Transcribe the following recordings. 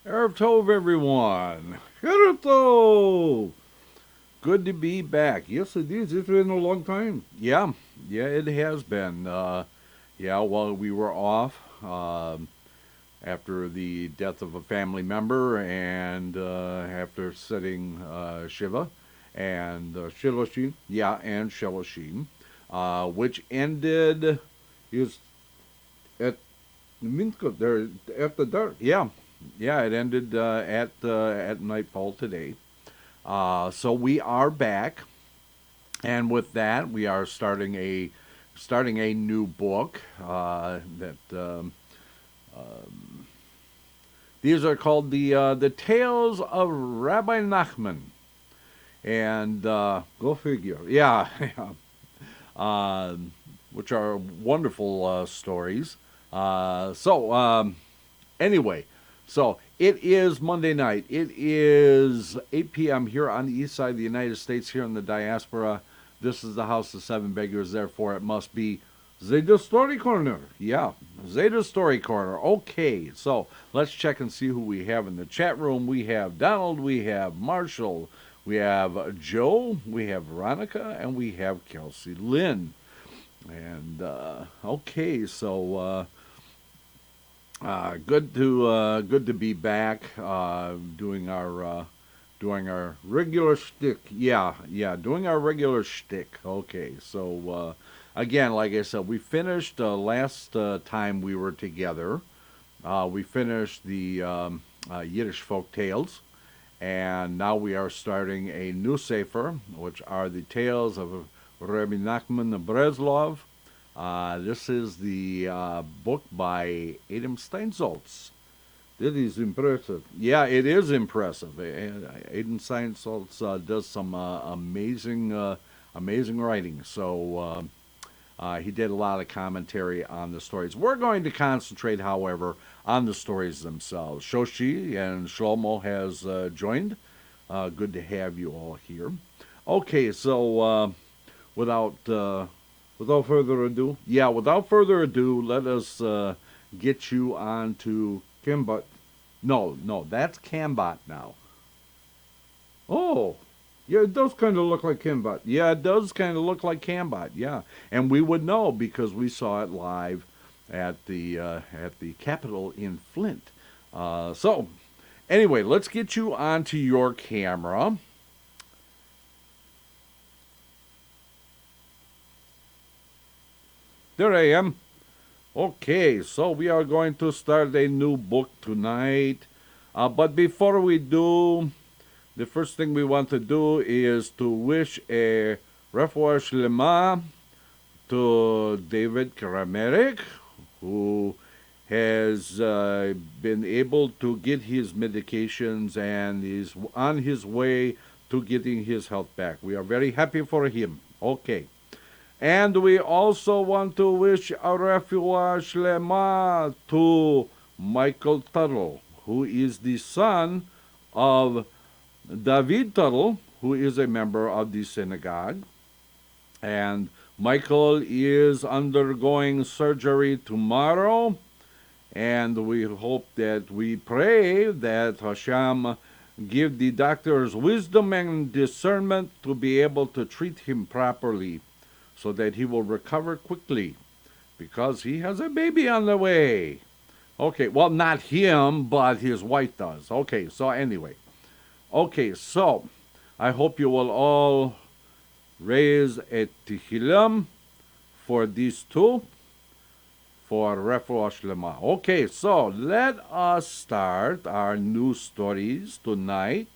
Erev Tov, everyone. Erev Tov. Good to be back. Yes, it is. It's been a long time. Yeah, it has been. While we were off after the death of a family member and after setting Shiva and Shiloshim. Yeah, and Shiloshim, which ended is at Minsko there after dark. Yeah, it ended at nightfall today. So we are back, and with that, we are starting a new book. That These are called the Tales of Rabbi Nachman, and go figure. Yeah, which are wonderful stories. Anyway, so it is Monday night. It is 8 p.m. here on the east side of the United States, here in the diaspora. This is the House of Seven Beggars, therefore it must be Zeyde Story Corner. Yeah, Zeyde Story Corner. Okay, so let's check and see who we have in the chat room. We have Donald, we have Marshall, we have Joe, we have Veronica, and we have Kelsey Lynn. And okay, so good to be back doing our regular shtick. Yeah, doing our regular shtick. Okay, so again, like I said, we finished last time we were together. We finished the Yiddish folk tales, and now we are starting a new sefer, which are the tales of Rabbi Nachman of Breslov. This is the book by Adam Steinsaltz. That is impressive. Yeah, it is impressive. Adam Steinsaltz does some amazing writing. So he did a lot of commentary on the stories. We're going to concentrate, however, on the stories themselves. Shoshi and Shlomo has joined. Good to have you all here. Okay, so without further ado, let us get you on to Kimbot. No, that's Cambot now. Oh, yeah, it does kind of look like Kimbot. Yeah, it does kind of look like Cambot. Yeah, and we would know because we saw it live at the Capitol in Flint. So, anyway, let's get you onto your camera. There I am. Okay, so we are going to start a new book tonight. But before we do, the first thing we want to do is to wish a refuah shlema to David Karamerik, who has been able to get his medications and is on his way to getting his health back. We are very happy for him. Okay. And we also want to wish a refuah shlema to Michael Tuttle, who is the son of David Tuttle, who is a member of the synagogue. And Michael is undergoing surgery tomorrow. And we pray that Hashem give the doctors wisdom and discernment to be able to treat him properly, so that he will recover quickly, because he has a baby on the way. Okay, well, not him, but his wife does. Okay, so anyway. Okay, so I hope you will all raise a tehillim for these two, for refuah shlema. Okay, so let us start our new stories tonight.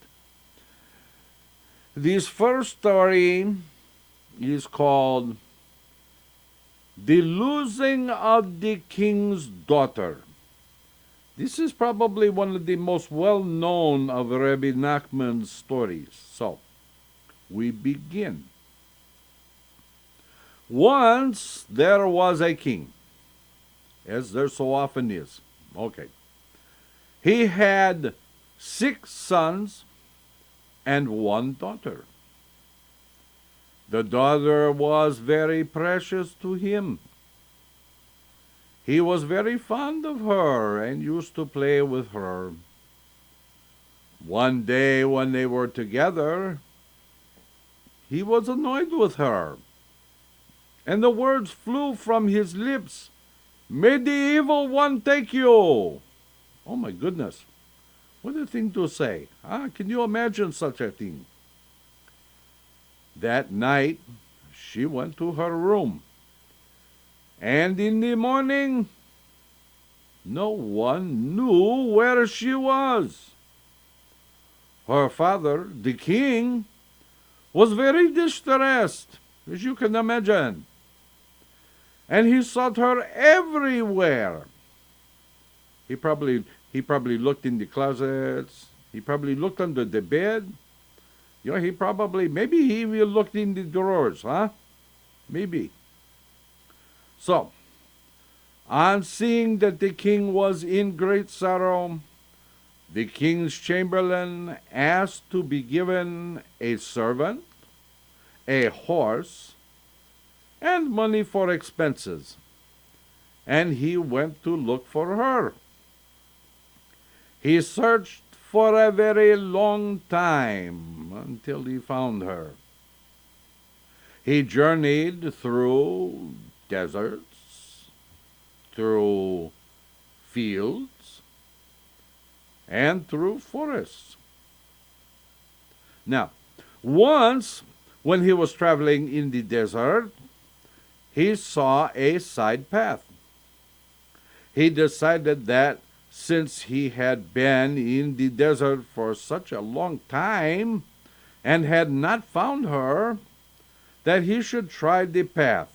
This first story is called The Losing of the King's Daughter. This is probably one of the most well-known of Rabbi Nachman's stories. So, we begin. Once there was a king, as there so often is. Okay. He had 6 sons and 1 daughter. The daughter was very precious to him. He was very fond of her and used to play with her. One day when they were together, he was annoyed with her, and the words flew from his lips, "May the evil one take you." Oh my goodness, what a thing to say. Can you imagine such a thing? That night, she went to her room, and in the morning, no one knew where she was. Her father, the king, was very distressed, as you can imagine, and he sought her everywhere. He probably looked in the closets. He probably looked under the bed. Maybe he even looked in the drawers, Maybe. So, on seeing that the king was in great sorrow, the king's chamberlain asked to be given a servant, a horse, and money for expenses, and he went to look for her. He searched for a very long time until he found her. He journeyed through deserts, through fields, and through forests. Now, once when he was traveling in the desert, he saw a side path. He decided that since he had been in the desert for such a long time and had not found her, that he should try the path,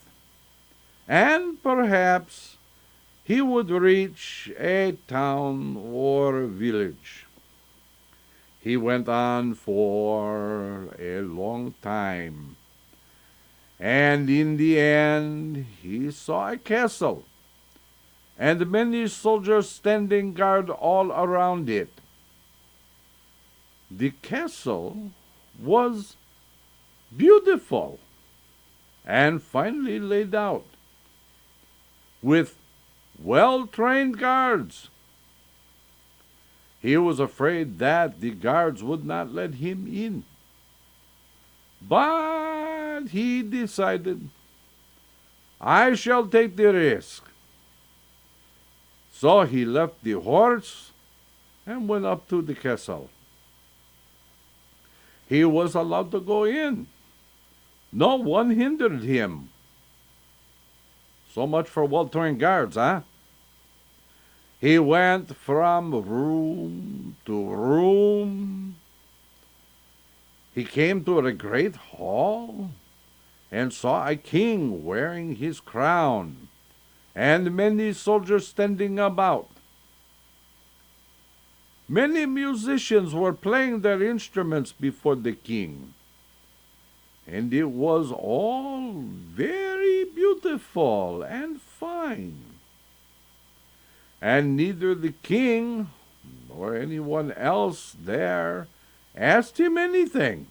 and perhaps he would reach a town or village. He went on for a long time, and in the end he saw a castle, and many soldiers standing guard all around it. The castle was beautiful and finely laid out, with well-trained guards. He was afraid that the guards would not let him in, but he decided, "I shall take the risk." So he left the horse and went up to the castle. He was allowed to go in. No one hindered him. So much for well-trained guards, He went from room to room. He came to a great hall and saw a king wearing his crown and many soldiers standing about. Many musicians were playing their instruments before the king, and it was all very beautiful and fine. And neither the king nor anyone else there asked him anything.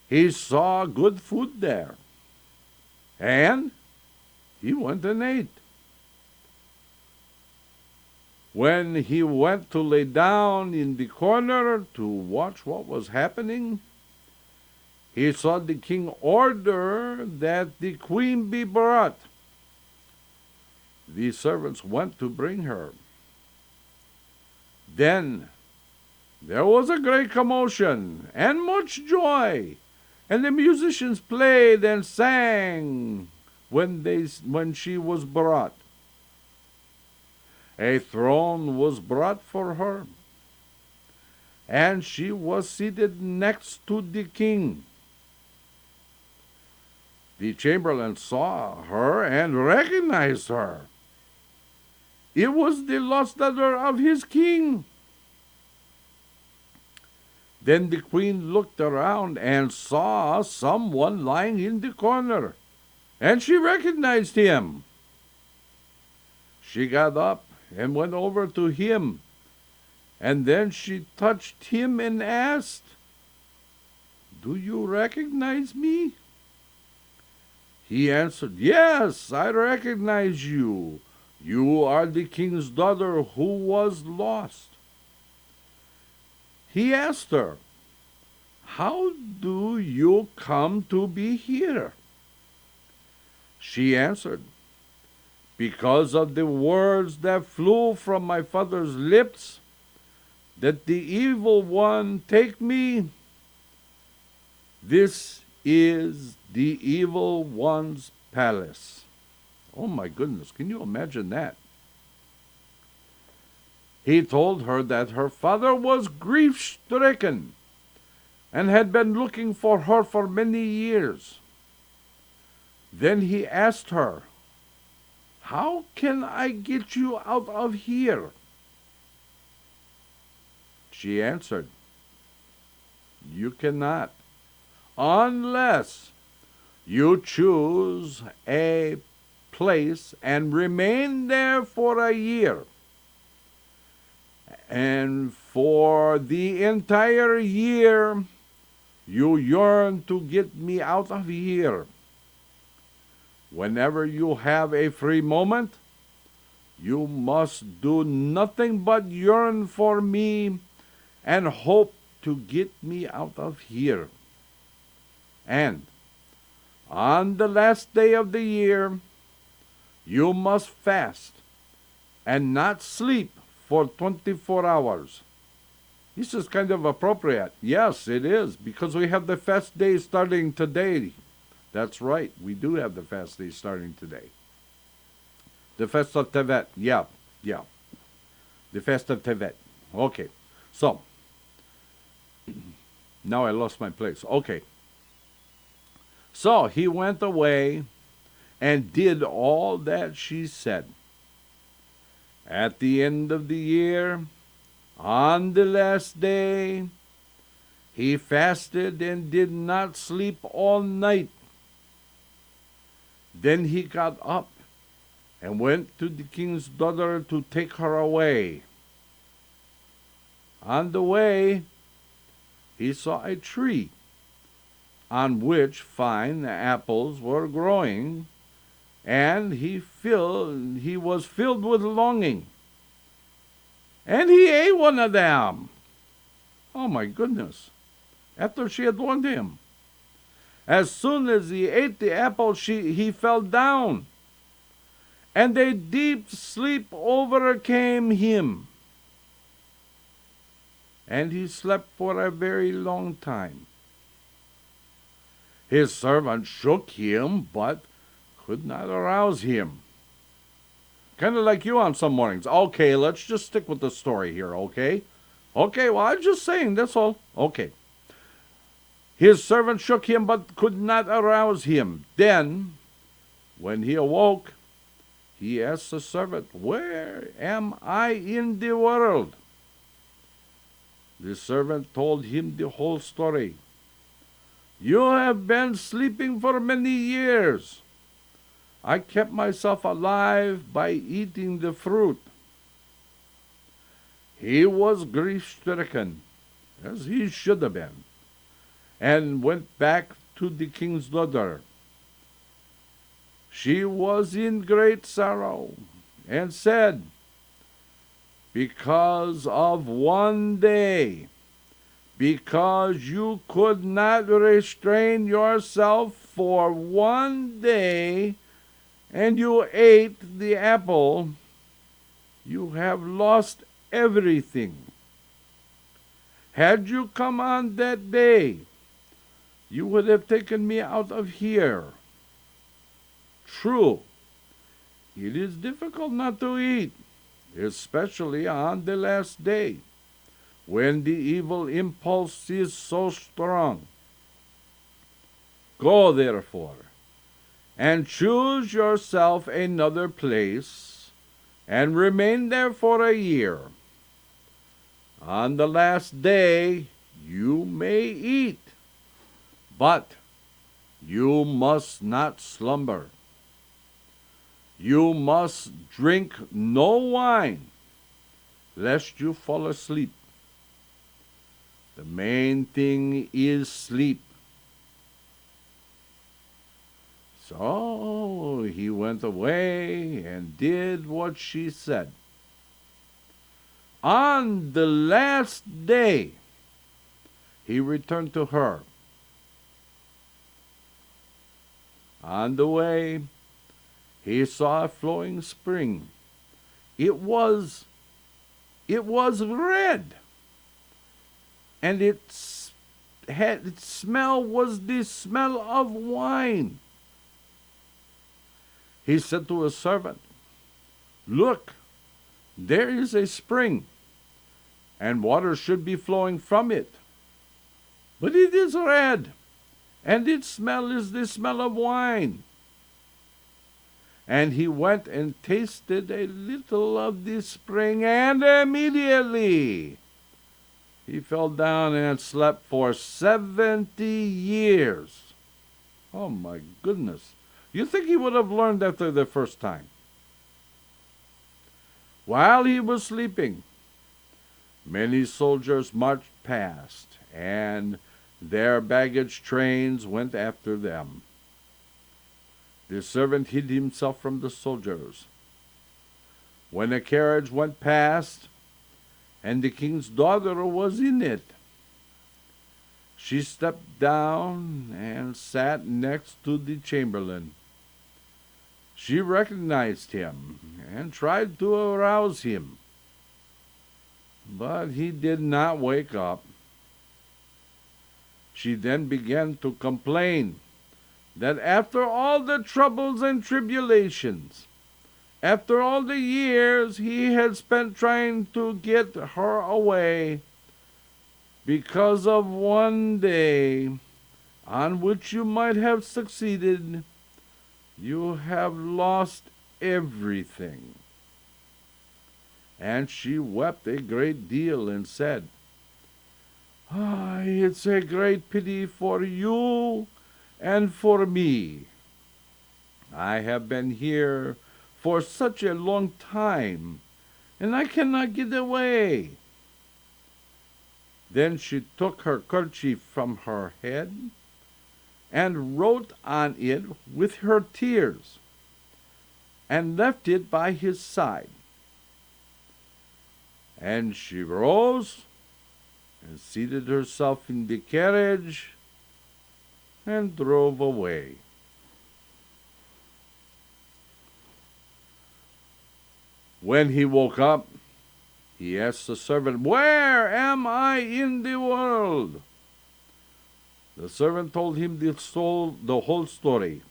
He saw good food there, and he went and ate. When he went to lay down in the corner to watch what was happening, he saw the king order that the queen be brought. The servants went to bring her. Then there was a great commotion and much joy, and the musicians played and sang when she was brought. A throne was brought for her, and she was seated next to the king. The chamberlain saw her and recognized her. It was the lost daughter of his king. Then the queen looked around and saw someone lying in the corner, and she recognized him. She got up and went over to him, and then she touched him and asked, "Do you recognize me?" He answered, "Yes, I recognize you. You are the king's daughter who was lost." he asked her, "How do you come to be here?" She answered, "Because of the words that flew from my father's lips, that the evil one take me. This is the evil one's palace." Oh my goodness, can you imagine that? He told her that her father was grief-stricken and had been looking for her for many years. Then he asked her, "How can I get you out of here?" She answered, "You cannot, unless you choose a place and remain there for a year. And for the entire year, you yearn to get me out of here. Whenever you have a free moment, you must do nothing but yearn for me and hope to get me out of here. And on the last day of the year, you must fast and not sleep for 24 hours. This is kind of appropriate. Yes, it is, because we have the fast day starting today. That's right, we do have the fast day starting today. The fast of Tevet, yeah. The fast of Tevet. Okay, so, now I lost my place. Okay. So he went away and did all that she said. At the end of the year, on the last day, he fasted and did not sleep all night. Then he got up and went to the king's daughter to take her away. On the way, he saw a tree on which fine apples were growing, and he was filled with longing. And he ate one of them. Oh my goodness. After she had warned him. As soon as he ate the apple, he fell down, and a deep sleep overcame him. And he slept for a very long time. His servant shook him, but could not arouse him. Kind of like you on some mornings. Okay, let's just stick with the story here, okay? Okay, well, I'm just saying, that's all. Okay. His servant shook him, but could not arouse him. Then, when he awoke, he asked the servant, "Where am I in the world?" The servant told him the whole story. "You have been sleeping for many years. I kept myself alive by eating the fruit." He was grief-stricken, as he should have been, and went back to the king's daughter. She was in great sorrow, and said, "Because of one day, because you could not restrain yourself for one day, and you ate the apple, you have lost everything. Had you come on that day, you would have taken me out of here. True, it is difficult not to eat, especially on the last day, when the evil impulse is so strong. Go, therefore, and choose yourself another place, and remain there for a year. On the last day you may eat, but you must not slumber. You must drink no wine, lest you fall asleep. The main thing is sleep." So he went away and did what she said. On the last day, he returned to her. On the way, he saw a flowing spring. It was red, and its smell was the smell of wine. He said to his servant, "Look, there is a spring, and water should be flowing from it. But it is red, and its smell is the smell of wine." And he went and tasted a little of the spring, and immediately he fell down and slept for 70 years. Oh my goodness. You think he would have learned after the first time? While he was sleeping, many soldiers marched past, and their baggage trains went after them. The servant hid himself from the soldiers. When a carriage went past, and the king's daughter was in it, she stepped down and sat next to the chamberlain. She recognized him and tried to arouse him, but he did not wake up. She then began to complain that after all the troubles and tribulations, after all the years he had spent trying to get her away, because of one day on which you might have succeeded, you have lost everything. And she wept a great deal and said, "It's a great pity for you and for me. I have been here for such a long time, and I cannot get away." Then she took her kerchief from her head and wrote on it with her tears, and left it by his side. And she rose and seated herself in the carriage and drove away. When he woke up, he asked the servant, "Where am I in the world?" The servant told him the whole story,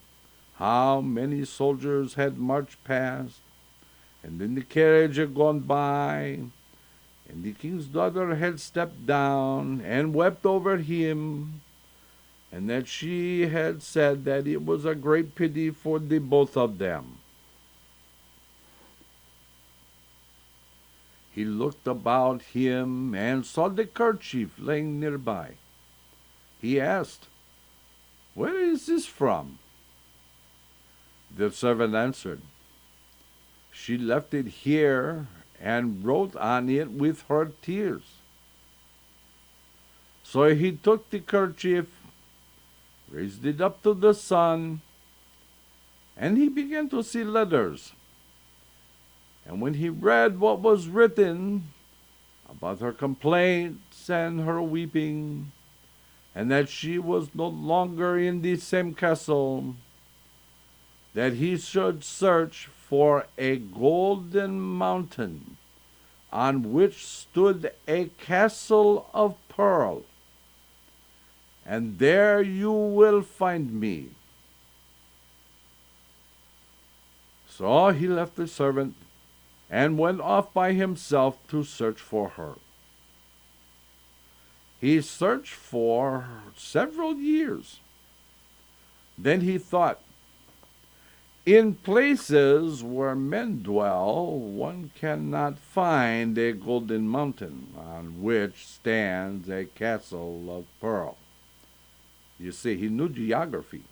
how many soldiers had marched past, and then the carriage had gone by, and the king's daughter had stepped down and wept over him, and that she had said that it was a great pity for the both of them. He looked about him and saw the kerchief laying nearby. He asked, "Where is this from?" The servant answered, "She left it here and wrote on it with her tears." So he took the kerchief, raised it up to the sun, and he began to see letters. And when he read what was written about her complaints and her weeping, and that she was no longer in the same castle, that he should search for a golden mountain on which stood a castle of pearl, and there you will find me. So he left the servant and went off by himself to search for her. He searched for several years. Then he thought, "In places where men dwell, one cannot find a golden mountain on which stands a castle of pearl." You see, he knew geography.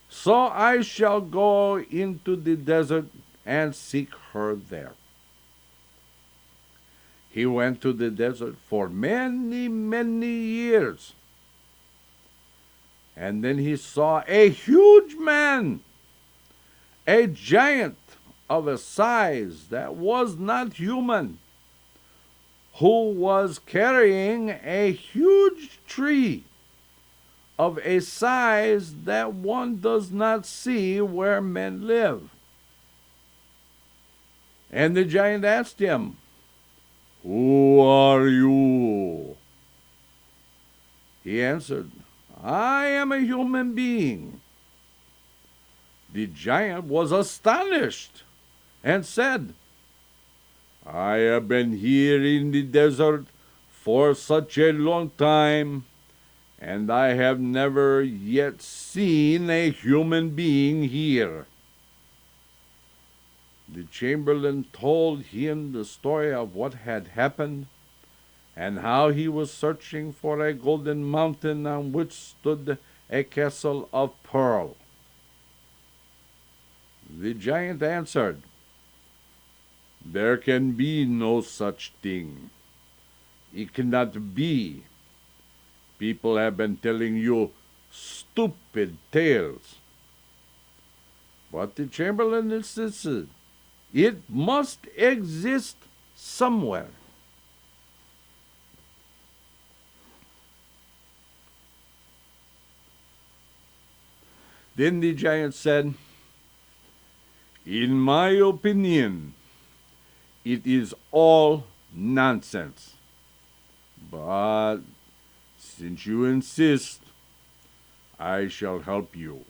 "So I shall go into the desert and seek her there." He went to the desert for many, many years. And then he saw a huge man, a giant of a size that was not human, who was carrying a huge tree of a size that one does not see where men live. And the giant asked him, "Who are you?" He answered, "I am a human being." The giant was astonished and said, "I have been here in the desert for such a long time, and I have never yet seen a human being here." The chamberlain told him the story of what had happened and how he was searching for a golden mountain on which stood a castle of pearl. The giant answered, "There can be no such thing. It cannot be. People have been telling you stupid tales." But the chamberlain insisted, "It must exist somewhere." Then the giant said, "In my opinion, it is all nonsense. But since you insist, I shall help you.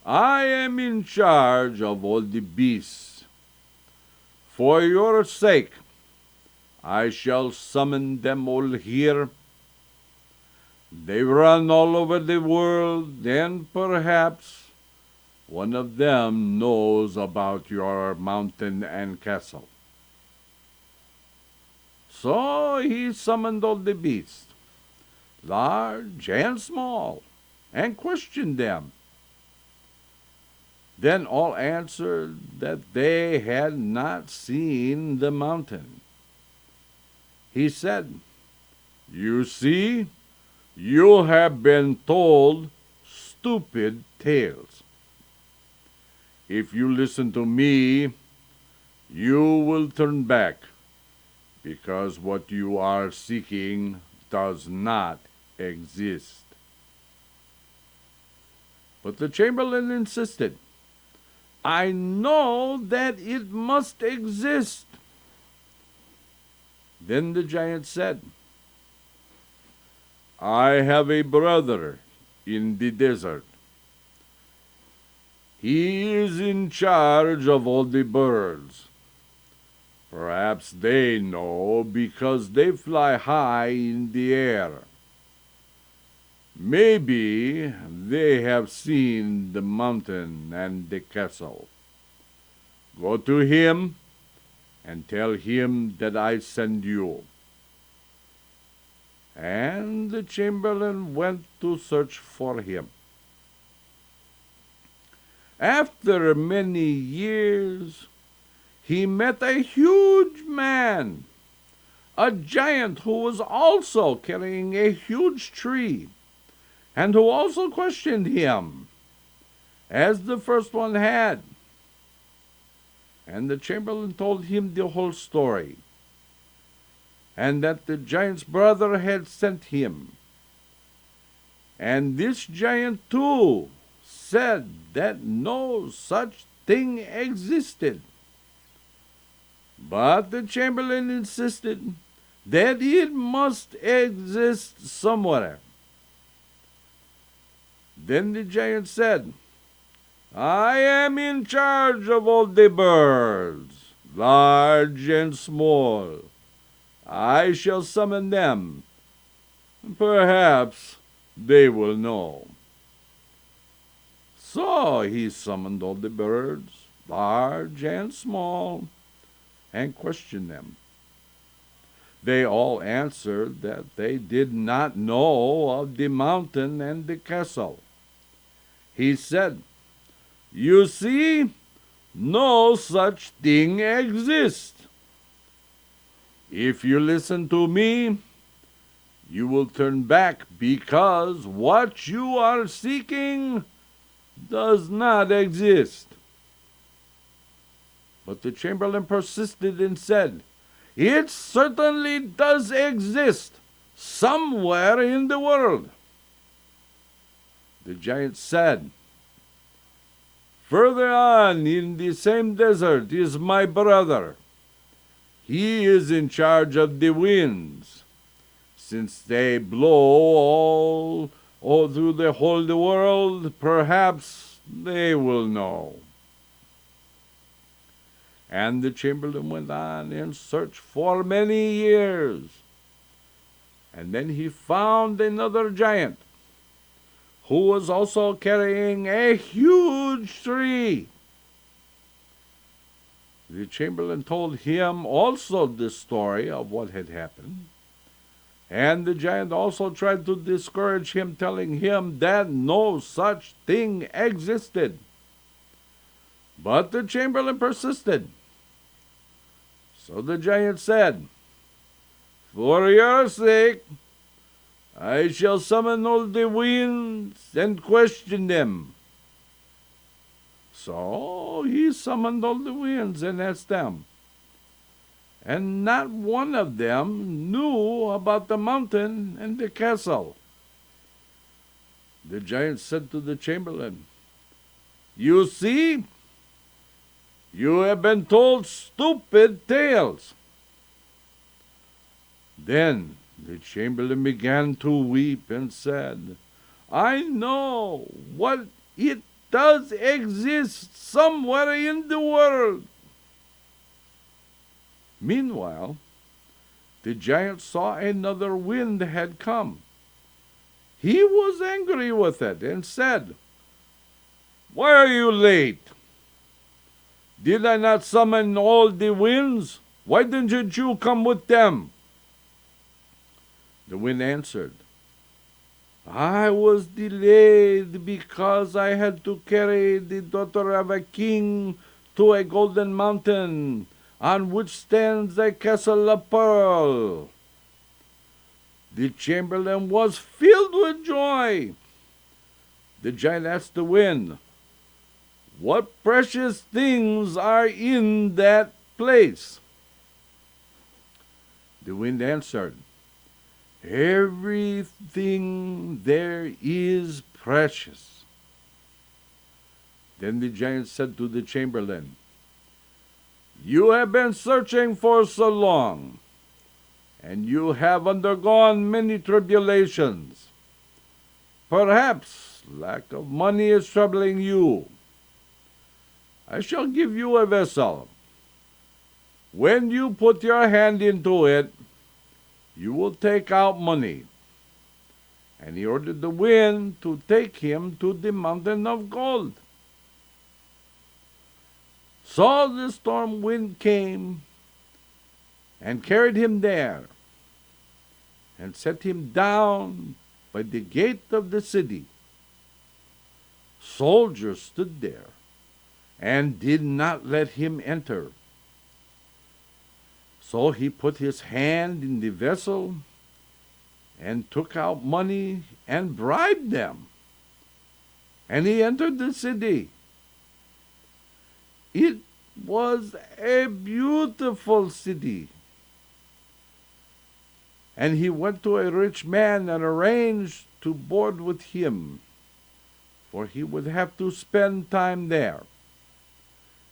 I am in charge of all the beasts. For your sake, I shall summon them all here. They run all over the world, and perhaps one of them knows about your mountain and castle." So he summoned all the beasts, large and small, and questioned them. Then all answered that they had not seen the mountain. He said, "You see, you have been told stupid tales. If you listen to me, you will turn back, because what you are seeking does not exist." But the chamberlain insisted, "I know that it must exist." Then the giant said, "I have a brother in the desert. He is in charge of all the birds. Perhaps they know because they fly high in the air. Maybe they have seen the mountain and the castle. Go to him and tell him that I send you." And the chamberlain went to search for him. After many years, he met a huge man, a giant who was also carrying a huge tree, and who also questioned him, as the first one had. And the chamberlain told him the whole story, and that the giant's brother had sent him. And this giant too said that no such thing existed. But the chamberlain insisted that it must exist somewhere. Then the giant said, "I am in charge of all the birds, large and small. I shall summon them. Perhaps they will know." So he summoned all the birds, large and small, and questioned them. They all answered that they did not know of the mountain and the castle. He said, "You see, no such thing exists. If you listen to me, you will turn back, because what you are seeking does not exist." But the chamberlain persisted and said, It certainly does exist somewhere in the world. The giant said, "Further on in the same desert is my brother. He is in charge of the winds. Since they blow all through the whole world, perhaps they will know." And the chamberlain went on and searched for many years. And then he found another giant, who was also carrying a huge tree. The chamberlain told him also the story of what had happened. And the giant also tried to discourage him, telling him that no such thing existed. But the chamberlain persisted. So the giant said, "For your sake, I shall summon all the winds and question them." So he summoned all the winds and asked them. And not one of them knew about the mountain and the castle. The giant said to the chamberlain, "You see, you have been told stupid tales." Then the chamberlain began to weep and said, "I know what it does exist somewhere in the world." Meanwhile, the giant saw another wind had come. He was angry with it and said, "Why are you late? Did I not summon all the winds? Why didn't you come with them?" The wind answered, "I was delayed because I had to carry the daughter of a king to a golden mountain on which stands a castle of pearl." The chamberlain was filled with joy. The giant asked the wind, "What precious things are in that place?" The wind answered, "Everything there is precious." Then the giant said to the chamberlain, "You have been searching for so long, and you have undergone many tribulations. Perhaps lack of money is troubling you. I shall give you a vessel. When you put your hand into it, you will take out money." And he ordered the wind to take him to the mountain of gold. So the storm wind came and carried him there and set him down by the gate of the city. Soldiers stood there and did not let him enter. So he put his hand in the vessel and took out money and bribed them. And he entered the city. It was a beautiful city. And he went to a rich man and arranged to board with him, for he would have to spend time there.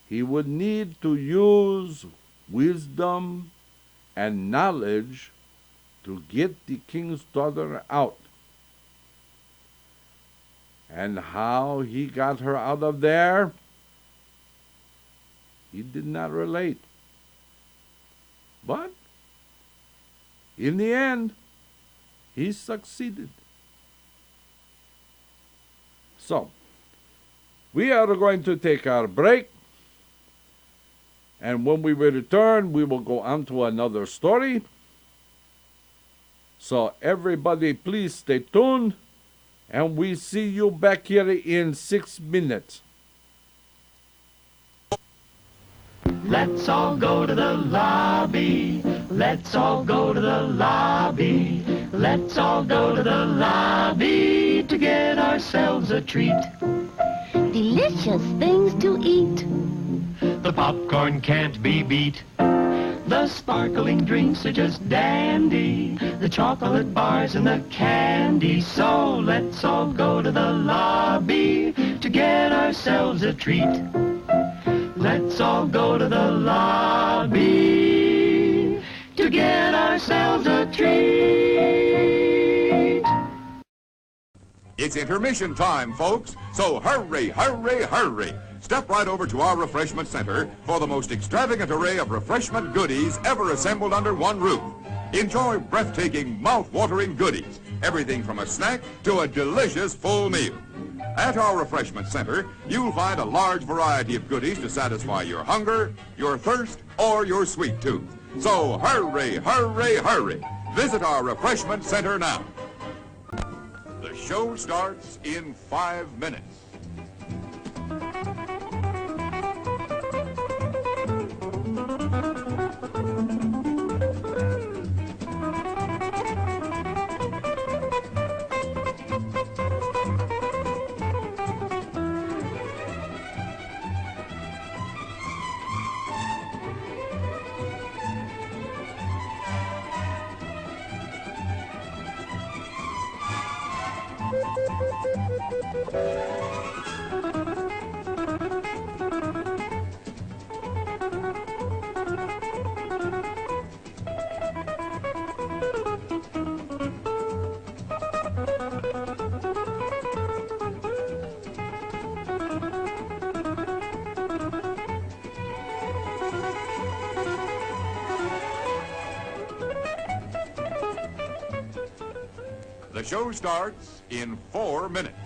He would need to use wisdom and knowledge to get the king's daughter out. And how he got her out of there, he did not relate. But in the end, he succeeded. So, we are going to take our break. And when we return, we will go on to another story. So everybody, please stay tuned. And we see you back here in 6 minutes. Let's all go to the lobby. Let's all go to the lobby. Let's all go to the lobby to get ourselves a treat. Delicious things to eat. The popcorn can't be beat. The sparkling drinks are just dandy, the chocolate bars and the candy. So let's all go to the lobby to get ourselves a treat. Let's all go to the lobby to get ourselves a treat. It's intermission time, folks, so hurry, hurry, hurry. Step right over to our refreshment center for the most extravagant array of refreshment goodies ever assembled under one roof. Enjoy breathtaking, mouth-watering goodies, everything from a snack to a delicious full meal. At our refreshment center, you'll find a large variety of goodies to satisfy your hunger, your thirst, or your sweet tooth. So hurry, hurry, hurry. Visit our refreshment center now. The show starts in 5 minutes. The show starts in 4 minutes.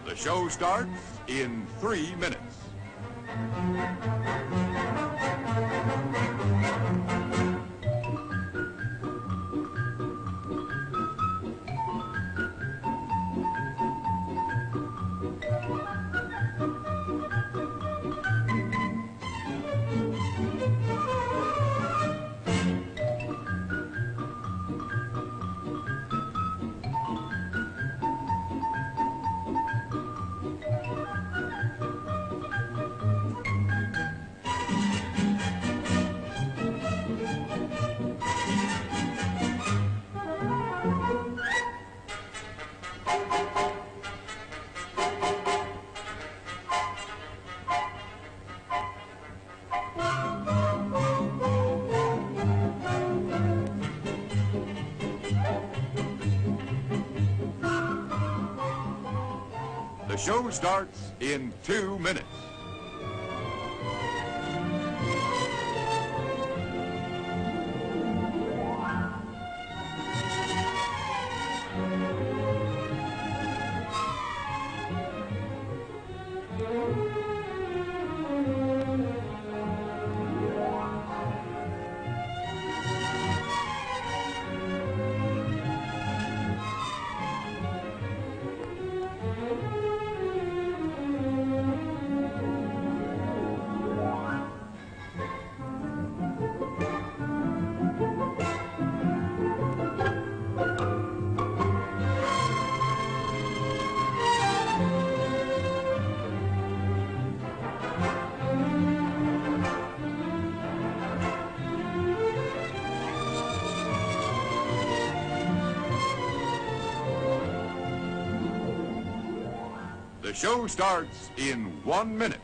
The show starts in 3 minutes. The show starts in 2 minutes. The show starts in 1 minute.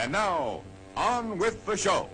And now, on with the show.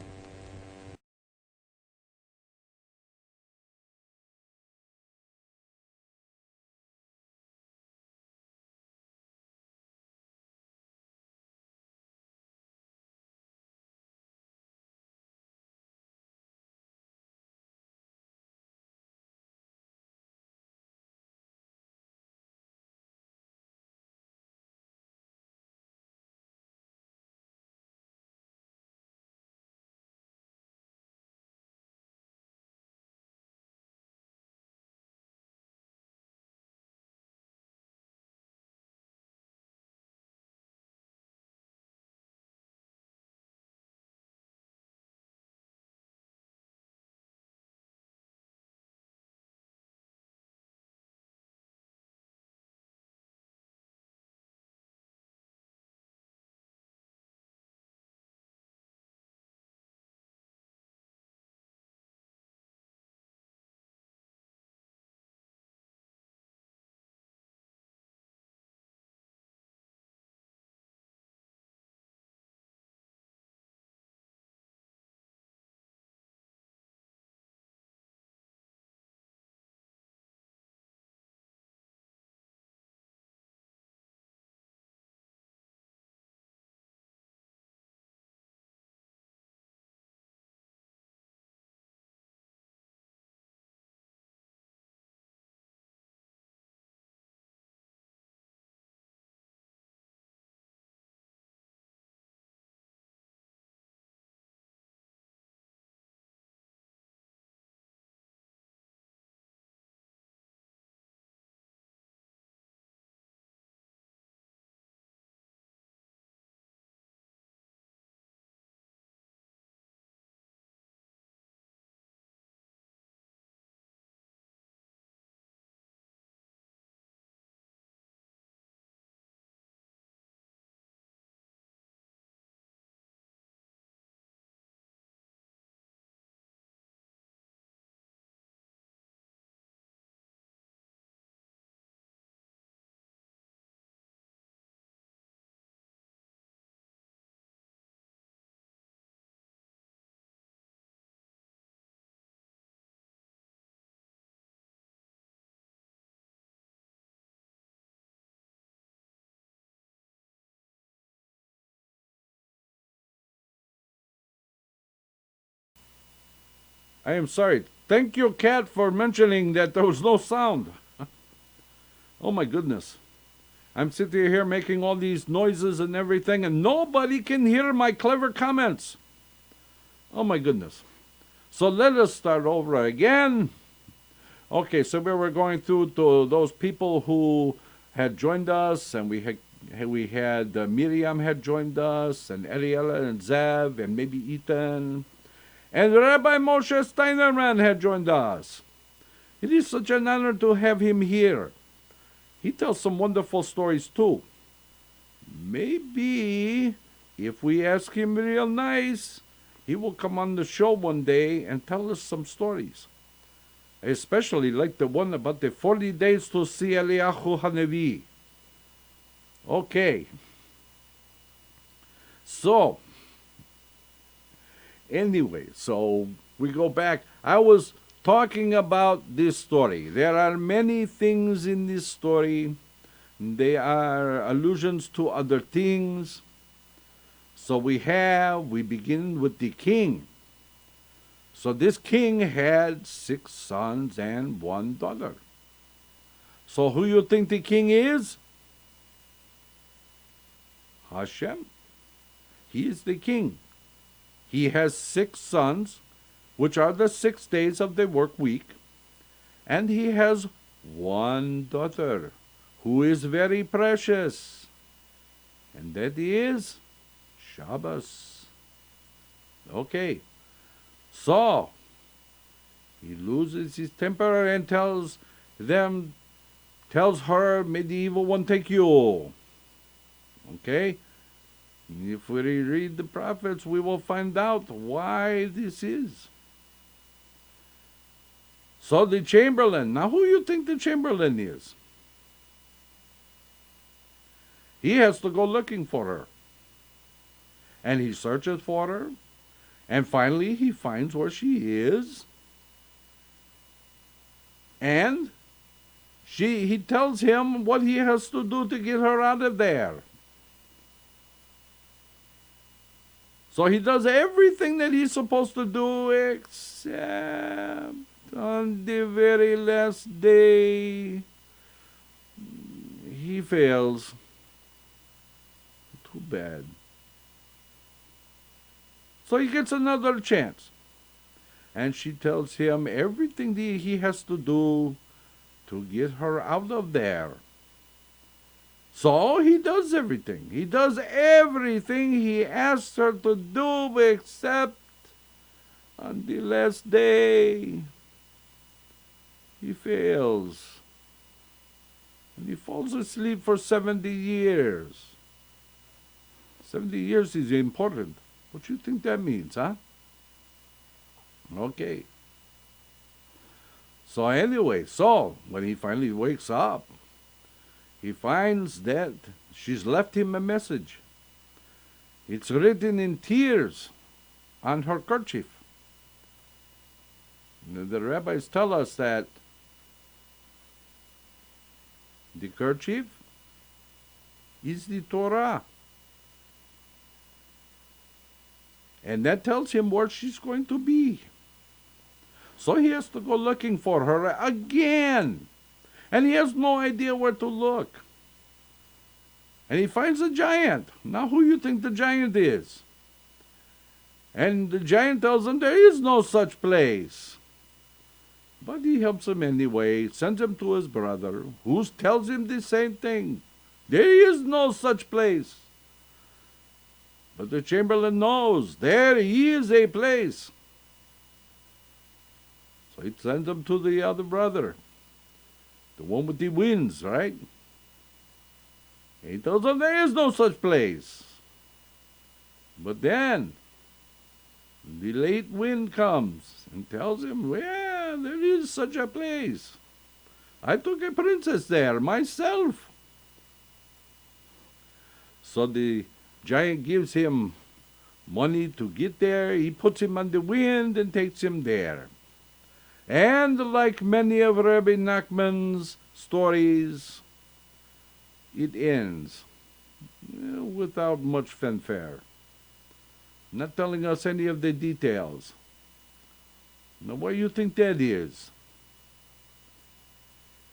I am sorry. Thank you, Kat, for mentioning that there was no sound. Oh my goodness. I'm sitting here making all these noises and everything, and nobody can hear my clever comments. Oh my goodness. So let us start over again. Okay, so we were going through to those people who had joined us, and we had Miriam had joined us, and Ariella and Zev, and maybe Ethan. And Rabbi Moshe Steinerman had joined us. It is such an honor to have him here. He tells some wonderful stories too. Maybe if we ask him real nice, he will come on the show one day and tell us some stories. I especially like the one about the 40 days to see Eliyahu Hanavi. Okay. So, anyway, so we go back. I was talking about this story. There are many things in this story. They are allusions to other things. So we begin with the king. So this king had 6 sons and 1 daughter. So who you think the king is? Hashem. He is the king. He has 6 sons, which are the 6 days of the work week, and he has 1 daughter, who is very precious, and that is Shabbos. Okay, so he loses his temper and tells her, may the evil one take you. Okay? If we read the prophets, we will find out why this is. So the chamberlain, now who you think the chamberlain is? He has to go looking for her. And he searches for her. And finally he finds where she is. And he tells him what he has to do to get her out of there. So he does everything that he's supposed to do, except on the very last day, he fails. Too bad. So he gets another chance. And she tells him everything that he has to do to get her out of there. So he does everything. He does everything he asks her to do, except on the last day, he fails. And he falls asleep for 70 years. 70 years is important. What do you think that means, huh? Okay. So anyway, when he finally wakes up, he finds that she's left him a message. It's written in tears on her kerchief. The rabbis tell us that the kerchief is the Torah. And that tells him where she's going to be. So he has to go looking for her again. And he has no idea where to look. And he finds a giant. Now who you think the giant is? And the giant tells him there is no such place. But he helps him anyway, sends him to his brother, who tells him the same thing. There is no such place. But the chamberlain knows there is a place. So he sends him to the other brother, the one with the winds, right? He tells him there is no such place. But then the late wind comes and tells him, well, there is such a place. I took a princess there myself. So the giant gives him money to get there. He puts him on the wind and takes him there. And like many of Rabbi Nachman's stories, it ends without much fanfare, not telling us any of the details. Now, why do you think that is?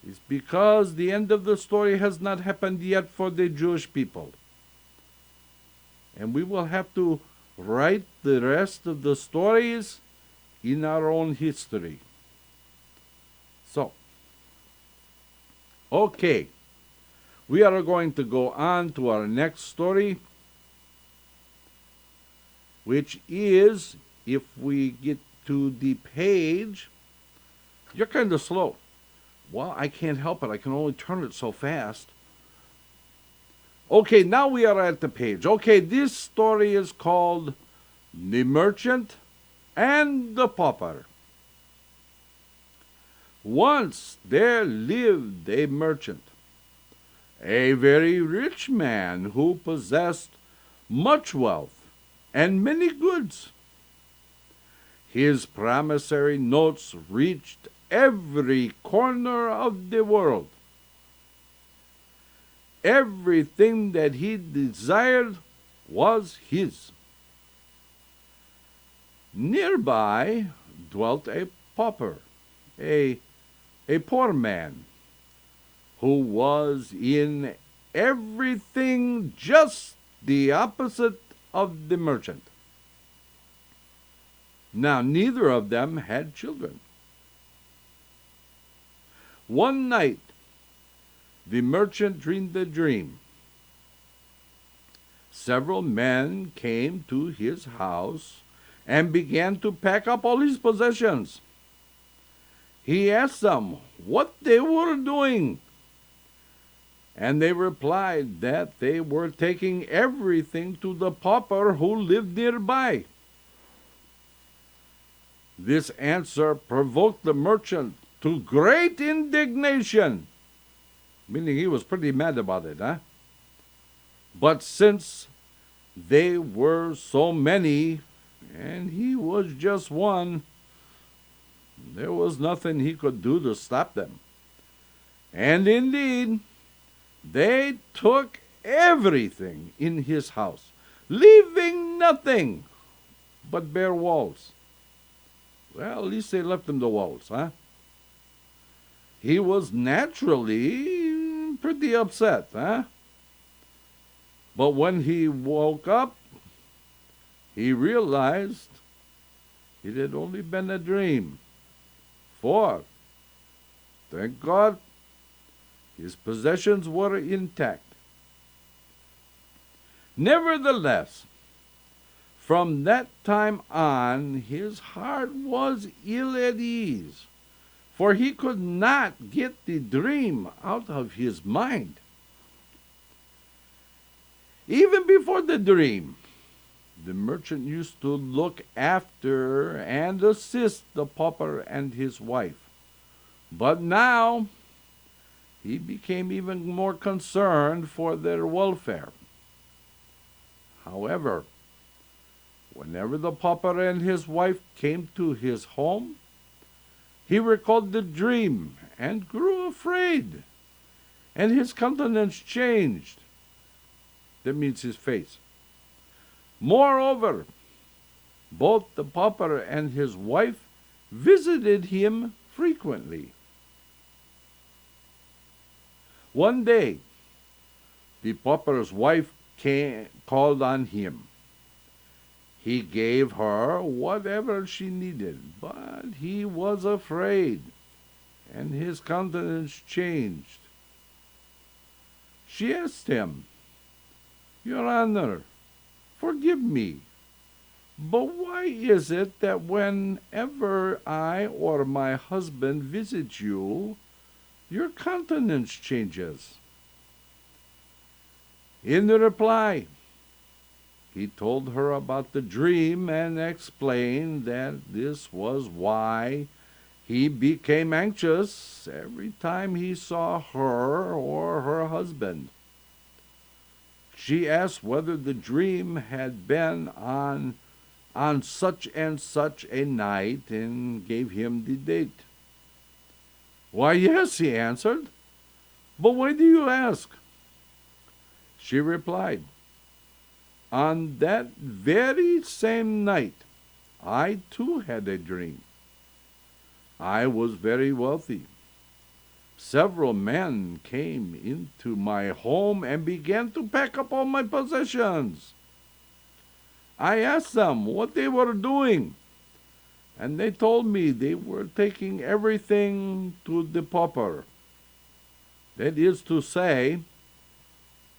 It's because the end of the story has not happened yet for the Jewish people. And we will have to write the rest of the stories in our own history. So, okay, we are going to go on to our next story, which is, if we get to the page, you're kind of slow. Well, I can't help it. I can only turn it so fast. Okay, now we are at the page. Okay, this story is called The Merchant and the Pauper. Once there lived a merchant, a very rich man who possessed much wealth and many goods. His promissory notes reached every corner of the world. Everything that he desired was his. Nearby dwelt a pauper, a poor man, who was in everything just the opposite of the merchant. Now, neither of them had children. One night, the merchant dreamed a dream. Several men came to his house and began to pack up all his possessions. He asked them what they were doing, and they replied that they were taking everything to the pauper who lived nearby. This answer provoked the merchant to great indignation, meaning he was pretty mad about it, huh? But since They were so many, and he was just one. There was nothing he could do to stop them. And indeed, they took everything in his house, leaving nothing but bare walls. Well, at least they left him the walls, huh? He was naturally pretty upset, huh? But when he woke up, he realized it had only been a dream. For, thank God, his possessions were intact. Nevertheless, from that time on, his heart was ill at ease, for he could not get the dream out of his mind. Even before the dream, the merchant used to look after and assist the pauper and his wife. But now he became even more concerned for their welfare. However, whenever the pauper and his wife came to his home, he recalled the dream and grew afraid, and his countenance changed. That means his face. Moreover, both the pauper and his wife visited him frequently. One day, the pauper's wife called on him. He gave her whatever she needed, but he was afraid, and his countenance changed. She asked him, "Your Honor, forgive me, but why is it that whenever I or my husband visit you, your countenance changes?" In reply, he told her about the dream and explained that this was why he became anxious every time he saw her or her husband. She asked whether the dream had been on such and such a night and gave him the date. "Why, yes," he answered. "But why do you ask?" She replied, "On that very same night, I too had a dream. I was very wealthy. Several men came into my home and began to pack up all my possessions. I asked them what they were doing, and they told me they were taking everything to the pauper. That is to say,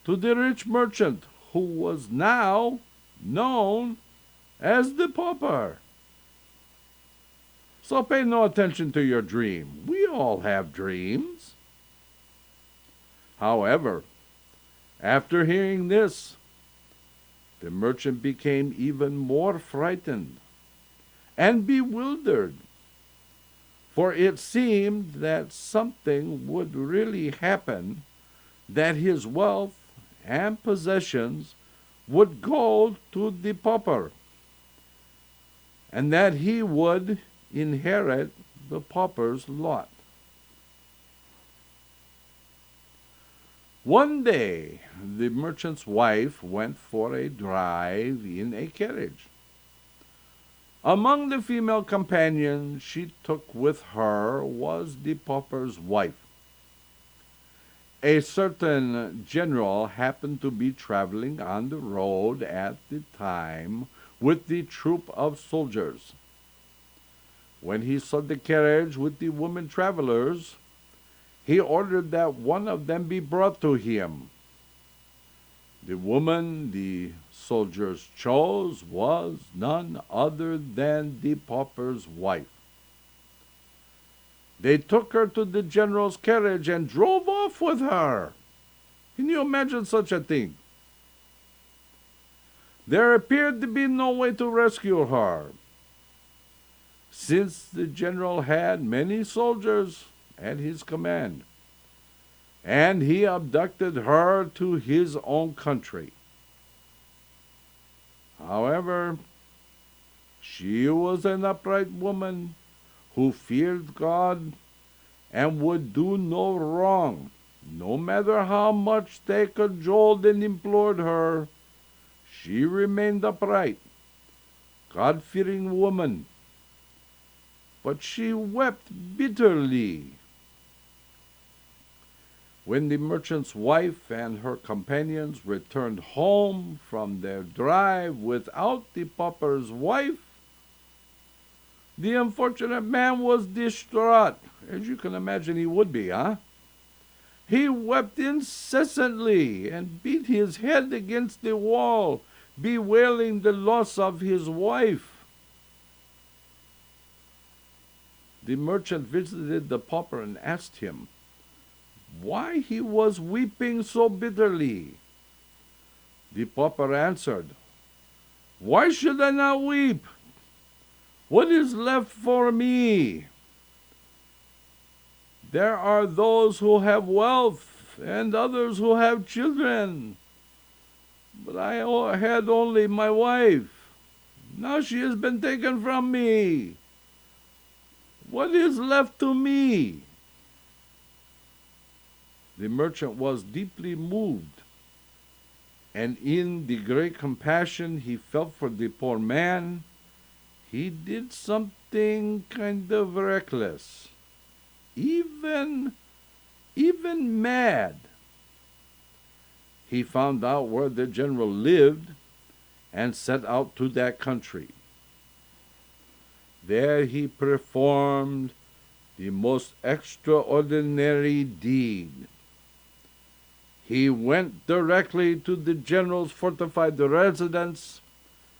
to the rich merchant who was now known as the pauper. So pay no attention to your dream. We all have dreams." However, after hearing this, the merchant became even more frightened and bewildered, for it seemed that something would really happen, that his wealth and possessions would go to the pauper, and that he would inherit the pauper's lot. One day, the merchant's wife went for a drive in a carriage. Among the female companions she took with her was the pauper's wife. A certain general happened to be traveling on the road at the time with the troop of soldiers. When he saw the carriage with the women travelers, he ordered that one of them be brought to him. The woman the soldiers chose was none other than the pauper's wife. They took her to the general's carriage and drove off with her. Can you imagine such a thing? There appeared to be no way to rescue her, since the general had many soldiers at his command, and he abducted her to his own country. However, she was an upright woman who feared God and would do no wrong. No matter how much they cajoled and implored her, she remained upright, God-fearing woman. But she wept bitterly. When the merchant's wife and her companions returned home from their drive without the pauper's wife, the unfortunate man was distraught. As you can imagine, he would be, huh? He wept incessantly and beat his head against the wall, bewailing the loss of his wife. The merchant visited the pauper and asked him why he was weeping so bitterly. The pauper answered, "Why should I not weep? What is left for me? There are those who have wealth and others who have children. But I had only my wife. Now she has been taken from me. What is left to me?" The merchant was deeply moved, and in the great compassion he felt for the poor man, he did something kind of reckless, even mad. He found out where the general lived and set out to that country. There he performed the most extraordinary deed. He went directly to the general's fortified residence,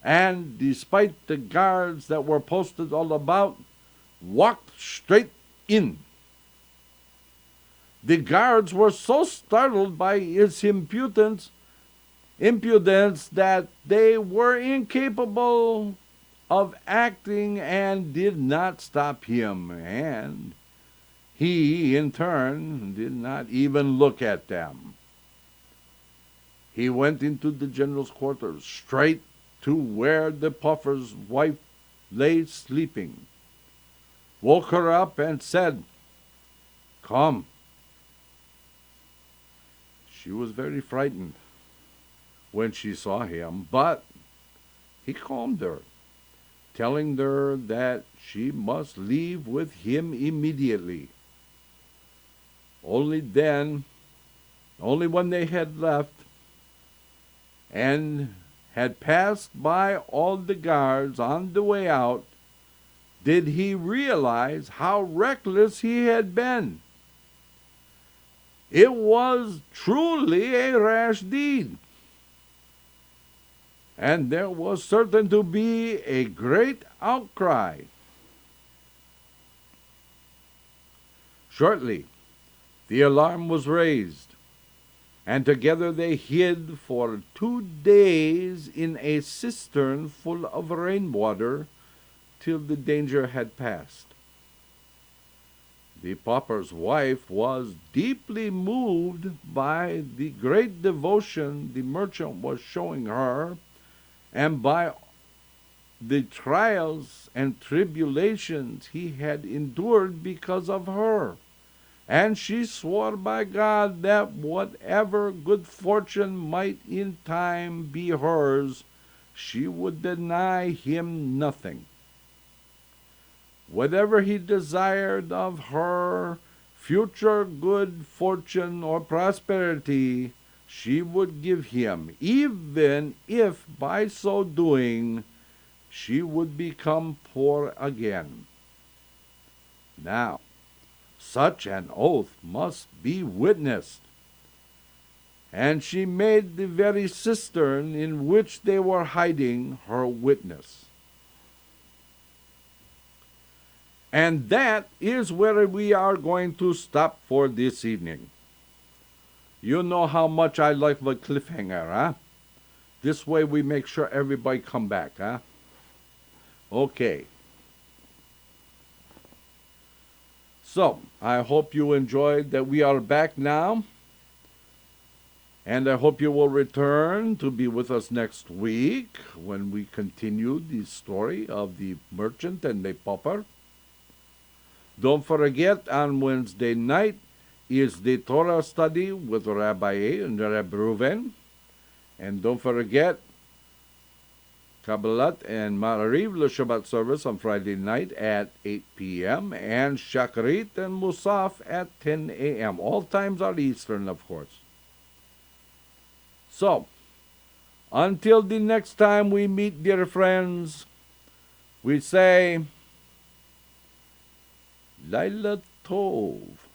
and, despite the guards that were posted all about, walked straight in. The guards were so startled by his impudence that they were incapable of acting and did not stop him, and he, in turn, did not even look at them. He went into the general's quarters, straight to where the pauper's wife lay sleeping, woke her up and said, "Come." She was very frightened when she saw him, but he calmed her, telling her that she must leave with him immediately. Only when they had left and had passed by all the guards on the way out, did he realize how reckless he had been. It was truly a rash deed, and there was certain to be a great outcry. Shortly, the alarm was raised, and together they hid for 2 days in a cistern full of rainwater till the danger had passed. The pauper's wife was deeply moved by the great devotion the merchant was showing her, and by the trials and tribulations he had endured because of her. And she swore by God that whatever good fortune might in time be hers, she would deny him nothing. Whatever he desired of her, future good fortune or prosperity, she would give him, even if by so doing she would become poor again. Now, such an oath must be witnessed, and she made the very cistern in which they were hiding her witness. And that is where we are going to stop for this evening. You know how much I like the cliffhanger, huh? This way we make sure everybody come back, huh? Okay. So, I hope you enjoyed that we are back now. And I hope you will return to be with us next week when we continue the story of the merchant and the pauper. Don't forget, on Wednesday night is the Torah study with Rabbi A and Rabbi Reuven. And don't forget, Kabbalat and Ma'ariv, the Shabbat service on Friday night at 8 p.m. and Shakarit and Musaf at 10 a.m. All times are Eastern, of course. So, until the next time we meet, dear friends, we say, Laila Tov.